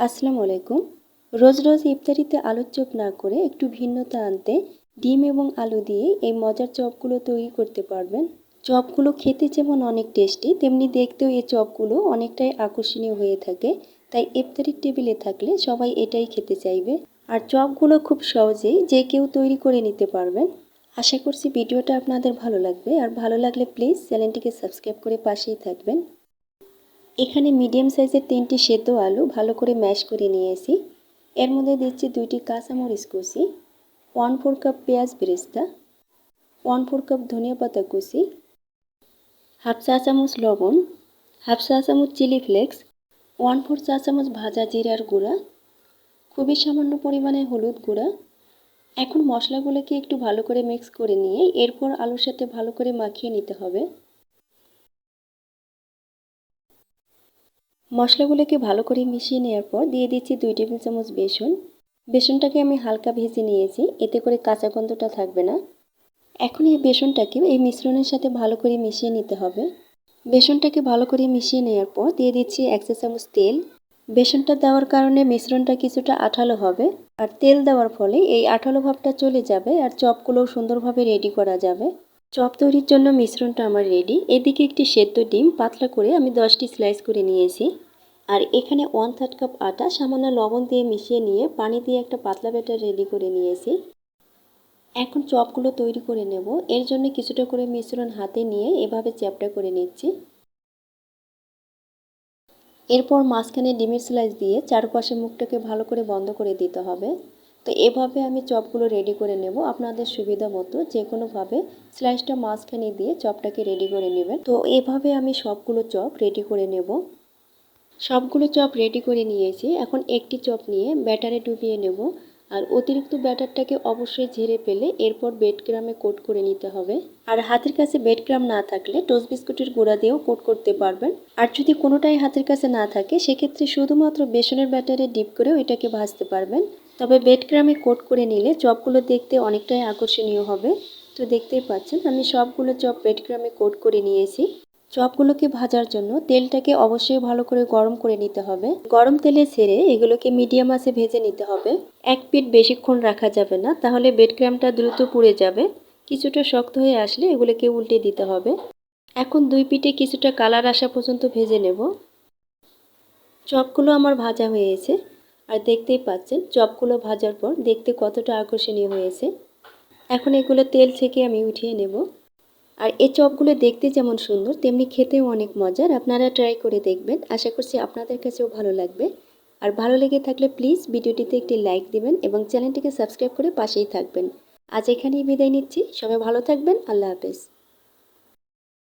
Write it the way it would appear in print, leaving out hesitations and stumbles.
আসসালামু আলাইকুম। রোজ রোজ ইফতারিতে আলুর চপ না করে একটু ভিন্নতা আনতে ডিম এবং আলু দিয়ে এই মজার চপগুলো তৈরি করতে পারবেন। চপগুলো খেতে যেমন অনেক টেস্টি, তেমনি দেখতেও এই চপগুলো অনেকটাই আকর্ষণীয় হয়ে থাকে। তাই ইফতারির টেবিলে থাকলে সবাই এটাই খেতে চাইবে। আর চপগুলো খুব সহজেই যে কেউ তৈরি করে নিতে পারবেন। আশা করছি ভিডিওটা আপনাদের ভালো লাগবে, আর ভালো লাগলে প্লিজ চ্যানেলটিকে সাবস্ক্রাইব করে পাশেই থাকবেন। এখানে মিডিয়াম সাইজের 3টি সেদ্ধ আলু ভালো করে ম্যাশ করে নিয়েছি। এর মধ্যে দিচ্ছি 2টি কাঁচামরিচ কুচি, 1/4 কাপ পেঁয়াজ বেরেস্তা, 1/4 কাপ ধনিয়া পাতা কুচি, হাফ চা চামচ লবণ, হাফ চা চামচ চিলি ফ্লেক্স, 1/4 চা চামচ ভাজা জিরার গুঁড়া, খুবই সামান্য পরিমাণে হলুদ গুঁড়া। এখন মশলাগুলোকে একটু ভালো করে মিক্স করে নিয়ে এরপর আলুর সাথে ভালো করে মাখিয়ে নিতে হবে। মশলাগুলোকে ভালো করে মিশিয়ে নেওয়ার পর দিয়ে দিচ্ছি 2 টেবিল চামচ বেসন। বেসনটাকে আমি হালকা ভেজে নিয়েছি, এতে করে কাঁচা গন্ধটা থাকবে না। এখন এই বেসনটাকে এই মিশ্রণের সাথে ভালো করে মিশিয়ে নিতে হবে। বেসনটাকে ভালো করে মিশিয়ে নেওয়ার পর দিয়ে দিচ্ছি 1 চা চামচ তেল। বেসনটা দেওয়ার কারণে মিশ্রণটা কিছুটা আঠালো হবে, আর তেল দেওয়ার ফলে এই আঠালো ভাবটা চলে যাবে আর চপগুলোও সুন্দরভাবে রেডি করা যাবে। চপ তৈরির জন্য মিশ্রণটা আমার রেডি। এদিকে একটি সেদ্ধ ডিম পাতলা করে আমি 10টি স্লাইস করে নিয়েছি। আর এখানে 1/3 কাপ আটা সামান্য লবণ দিয়ে মিশিয়ে নিয়ে পানি দিয়ে একটা পাতলা ব্যাটার রেডি করে নিয়েছি। এখন চপগুলো তৈরি করে নেব। এর জন্য কিছুটা করে মিশ্রণ হাতে নিয়ে এভাবে চ্যাপটা করে নিচ্ছি। এরপর মাঝখানে ডিমের স্লাইস দিয়ে চারপাশে মুখটাকে ভালো করে বন্ধ করে দিতে হবে। তো এভাবে আমি চপগুলো রেডি করে নেব। আপনাদের সুবিধা মতো যে কোনোভাবে স্লাইসটা মাঝখানে দিয়ে চপটাকে রেডি করে নেবেন। তো এভাবে আমি সবগুলো চপ রেডি করে নেব। সবগুলো চপ রেডি করে নিয়েছি। এখন একটি চপ নিয়ে ব্যাটারে ডুবিয়ে নেব। আর অতিরিক্ত ব্যাটারটাকে অবশ্যই ঝেড়ে ফেলে এরপর ব্রেড ক্রামে কোট করে নিতে হবে। আর হাতের কাছে ব্রেড ক্রাম না থাকলে টোস্ট বিস্কুটের গুঁড়া দিয়েও কোট করতে পারবেন। আর যদি কোনোটাই হাতের কাছে না থাকে সেক্ষেত্রে শুধুমাত্র বেসনের ব্যাটারে ডিপ করেও এটাকে ভাজতে পারবেন। তবে ব্রেড ক্রামে কোট করে নিলে চপগুলো দেখতে অনেকটাই আকর্ষণীয় হবে। তো দেখতেই পাচ্ছেন আমি সবগুলো চপ ব্রেড ক্রামে কোট করে নিয়েছি। চপগুলোকে ভাজার জন্য তেলটাকে অবশ্যই ভালো করে গরম করে নিতে হবে। গরম তেলে ছেড়ে এগুলোকে মিডিয়াম আঁচে ভেজে নিতে হবে। এক পিঠ বেশিক্ষণ রাখা যাবে না, তাহলে ব্রেড ক্রামটা দ্রুত পুড়ে যাবে। কিছুটা শক্ত হয়ে আসলে এগুলোকে উল্টে দিতে হবে। এখন দুই পিঠে কিছুটা কালার আসা পর্যন্ত ভেজে নেব। চপগুলো আমার ভাজা হয়েছে, আর দেখতেই পাচ্ছেন চপগুলো ভাজার পর দেখতে কতটা আকর্ষণীয় হয়েছে। এখন এগুলো তেল থেকে আমি উঠিয়ে নেব। আর এই চপগুলো দেখতে যেমন সুন্দর তেমনি খেতেও অনেক মজার। আপনারা ট্রাই করে দেখবেন, আশা করছি আপনাদের কাছেও ভালো লাগবে। আর ভালো লেগে থাকলে প্লিজ ভিডিওটিতে একটি লাইক দিবেন এবং চ্যানেলটিকে সাবস্ক্রাইব করে পাশেই থাকবেন। আজ এখানেই বিদায় নিচ্ছি। সবাই ভালো থাকবেন। আল্লাহ হাফেজ।